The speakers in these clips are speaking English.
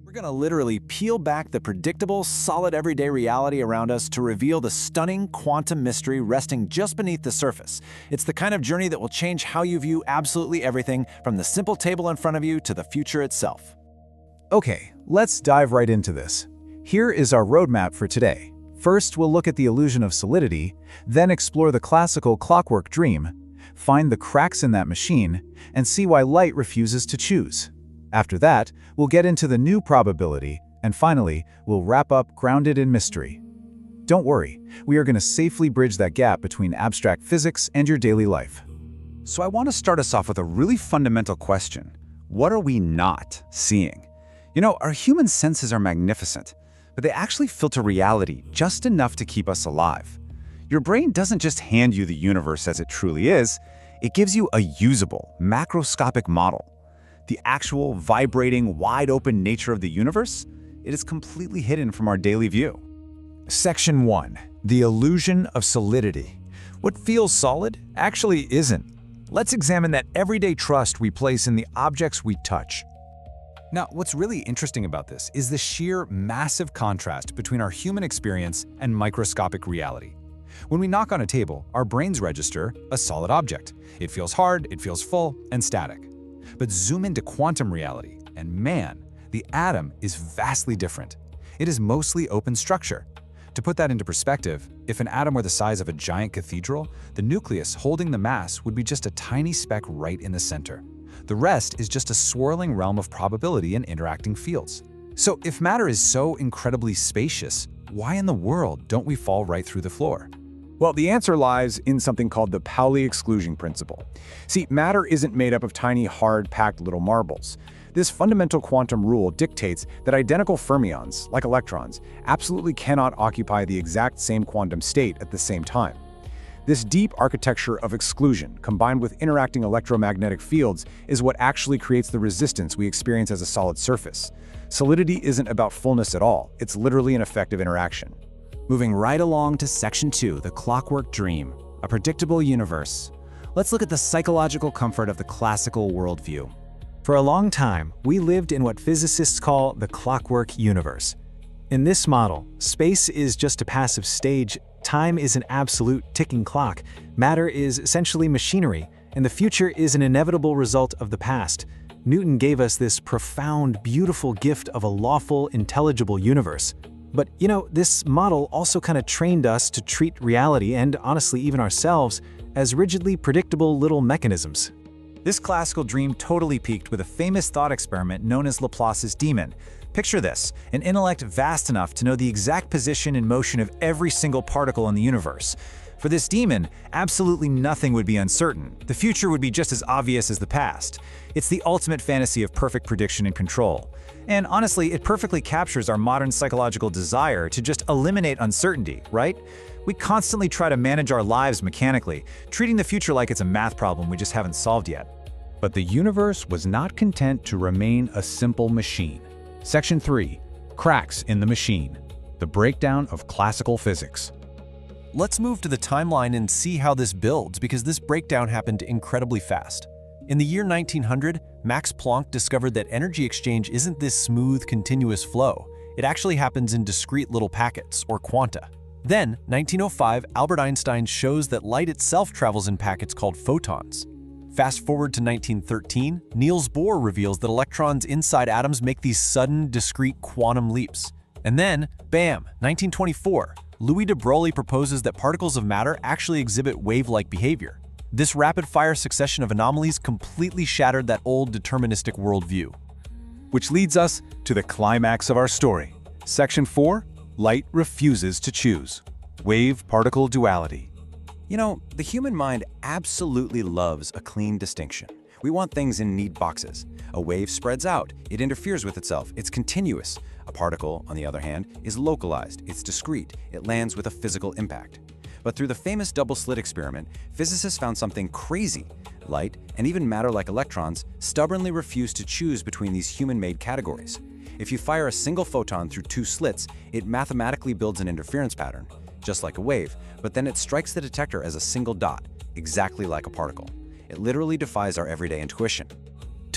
We're going to literally peel back the predictable, solid everyday reality around us to reveal the stunning quantum mystery resting just beneath the surface. It's the kind of journey that will change how you view absolutely everything, from the simple table in front of you to the future itself. Okay, let's dive right into this. Here is our roadmap for today. First, we'll look at the illusion of solidity, then explore the classical clockwork dream, find the cracks in that machine, and see why light refuses to choose. After that, we'll get into the new probability, and finally, we'll wrap up grounded in mystery. Don't worry, we are going to safely bridge that gap between abstract physics and your daily life. So I want to start us off with a really fundamental question. What are we not seeing? You know, our human senses are magnificent, but they actually filter reality just enough to keep us alive. Your brain doesn't just hand you the universe as it truly is, it gives you a usable, macroscopic model. The actual, vibrating, wide-open nature of the universe, it is completely hidden from our daily view. Section 1. The illusion of solidity. What feels solid actually isn't. Let's examine that everyday trust we place in the objects we touch. Now, what's really interesting about this is the sheer massive contrast between our human experience and microscopic reality. When we knock on a table, our brains register a solid object. It feels hard, it feels full, and static. But zoom into quantum reality, and man, the atom is vastly different. It is mostly open structure. To put that into perspective, if an atom were the size of a giant cathedral, the nucleus holding the mass would be just a tiny speck right in the center. The rest is just a swirling realm of probability and interacting fields. So if matter is so incredibly spacious, why in the world don't we fall right through the floor? Well, the answer lies in something called the Pauli exclusion principle. See, matter isn't made up of tiny, hard, packed little marbles. This fundamental quantum rule dictates that identical fermions, like electrons, absolutely cannot occupy the exact same quantum state at the same time. This deep architecture of exclusion, combined with interacting electromagnetic fields, is what actually creates the resistance we experience as a solid surface. Solidity isn't about fullness at all, it's literally an effective interaction. Moving right along to Section 2, the clockwork dream, a predictable universe. Let's look at the psychological comfort of the classical worldview. For a long time, we lived in what physicists call the clockwork universe. In this model, space is just a passive stage, time is an absolute ticking clock, matter is essentially machinery, and the future is an inevitable result of the past. Newton gave us this profound, beautiful gift of a lawful, intelligible universe. But, you know, this model also kind of trained us to treat reality, and honestly even ourselves, as rigidly predictable little mechanisms. This classical dream totally peaked with a famous thought experiment known as Laplace's demon. Picture this, an intellect vast enough to know the exact position and motion of every single particle in the universe. For this demon, absolutely nothing would be uncertain. The future would be just as obvious as the past. It's the ultimate fantasy of perfect prediction and control. And honestly, it perfectly captures our modern psychological desire to just eliminate uncertainty, right? We constantly try to manage our lives mechanically, treating the future like it's a math problem we just haven't solved yet. But the universe was not content to remain a simple machine. Section 3. Cracks in the machine. The breakdown of classical physics. Let's move to the timeline and see how this builds, because this breakdown happened incredibly fast. In the year 1900, Max Planck discovered that energy exchange isn't this smooth, continuous flow. It actually happens in discrete little packets, or quanta. Then, 1905, Albert Einstein shows that light itself travels in packets called photons. Fast forward to 1913, Niels Bohr reveals that electrons inside atoms make these sudden, discrete quantum leaps. And then, bam, 1924, Louis de Broglie proposes that particles of matter actually exhibit wave-like behavior. This rapid-fire succession of anomalies completely shattered that old deterministic worldview. Which leads us to the climax of our story. Section 4. Light refuses to choose. Wave-particle duality. You know, the human mind absolutely loves a clean distinction. We want things in neat boxes. A wave spreads out, it interferes with itself, it's continuous. A particle, on the other hand, is localized, it's discrete, it lands with a physical impact. But through the famous double-slit experiment, physicists found something crazy. Light, and even matter like electrons, stubbornly refuse to choose between these human-made categories. If you fire a single photon through two slits, it mathematically builds an interference pattern, just like a wave, but then it strikes the detector as a single dot, exactly like a particle. It literally defies our everyday intuition.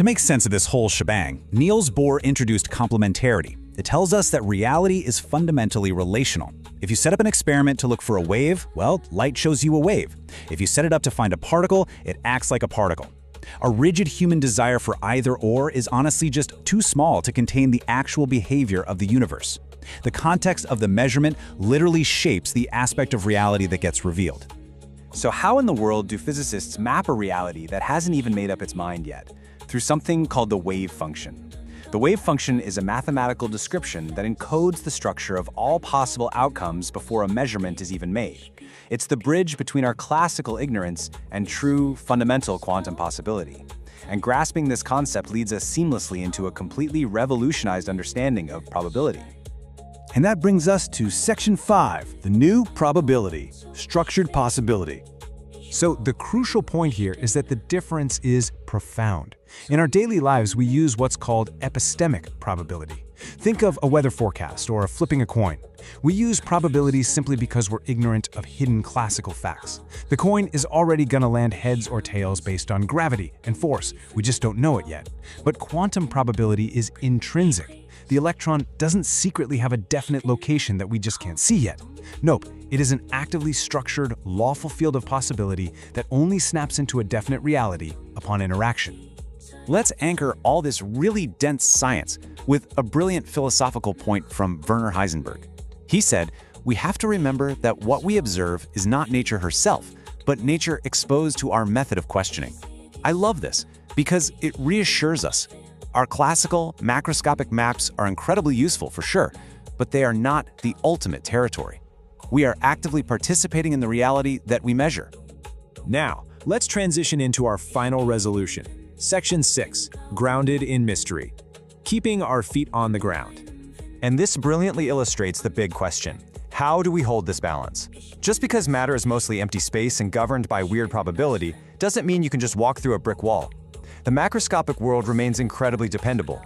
To make sense of this whole shebang, Niels Bohr introduced complementarity. It tells us that reality is fundamentally relational. If you set up an experiment to look for a wave, well, light shows you a wave. If you set it up to find a particle, it acts like a particle. A rigid human desire for either or is honestly just too small to contain the actual behavior of the universe. The context of the measurement literally shapes the aspect of reality that gets revealed. So how in the world do physicists map a reality that hasn't even made up its mind yet? Through something called the wave function. The wave function is a mathematical description that encodes the structure of all possible outcomes before a measurement is even made. It's the bridge between our classical ignorance and true, fundamental quantum possibility. And grasping this concept leads us seamlessly into a completely revolutionized understanding of probability. And that brings us to Section 5, the new probability, structured possibility. So the crucial point here is that the difference is profound. In our daily lives, we use what's called epistemic probability. Think of a weather forecast or flipping a coin. We use probabilities simply because we're ignorant of hidden classical facts. The coin is already going to land heads or tails based on gravity and force. We just don't know it yet. But quantum probability is intrinsic. The electron doesn't secretly have a definite location that we just can't see yet. Nope, it is an actively structured, lawful field of possibility that only snaps into a definite reality upon interaction. Let's anchor all this really dense science with a brilliant philosophical point from Werner Heisenberg. He said, "We have to remember that what we observe is not nature herself, but nature exposed to our method of questioning." I love this because it reassures us. Our classical, macroscopic maps are incredibly useful for sure, but they are not the ultimate territory. We are actively participating in the reality that we measure. Now, let's transition into our final resolution. Section 6, grounded in mystery. Keeping our feet on the ground. And this brilliantly illustrates the big question. How do we hold this balance? Just because matter is mostly empty space and governed by weird probability doesn't mean you can just walk through a brick wall. The macroscopic world remains incredibly dependable.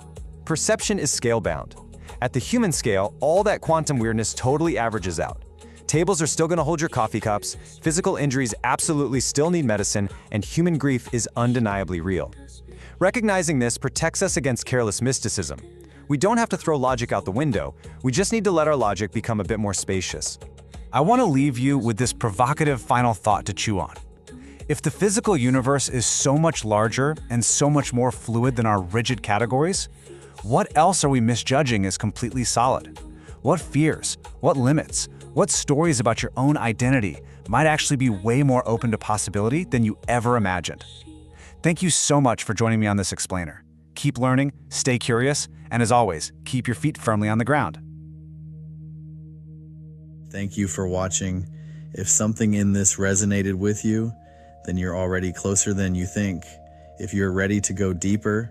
Perception is scale-bound. At the human scale, all that quantum weirdness totally averages out. Tables are still going to hold your coffee cups, physical injuries absolutely still need medicine, and human grief is undeniably real. Recognizing this protects us against careless mysticism. We don't have to throw logic out the window, we just need to let our logic become a bit more spacious. I want to leave you with this provocative final thought to chew on. If the physical universe is so much larger and so much more fluid than our rigid categories, what else are we misjudging as completely solid? What fears, what limits, what stories about your own identity might actually be way more open to possibility than you ever imagined? Thank you so much for joining me on this explainer. Keep learning, stay curious, and as always, keep your feet firmly on the ground. Thank you for watching. If something in this resonated with you, then you're already closer than you think. If you're ready to go deeper,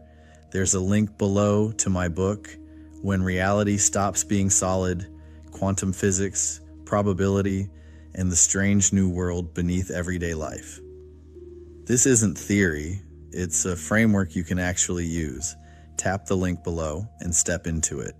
there's a link below to my book, When Reality Stops Being Solid, Quantum Physics, Probability, and the Strange New World Beneath Everyday Life. This isn't theory, it's a framework you can actually use. Tap the link below and step into it.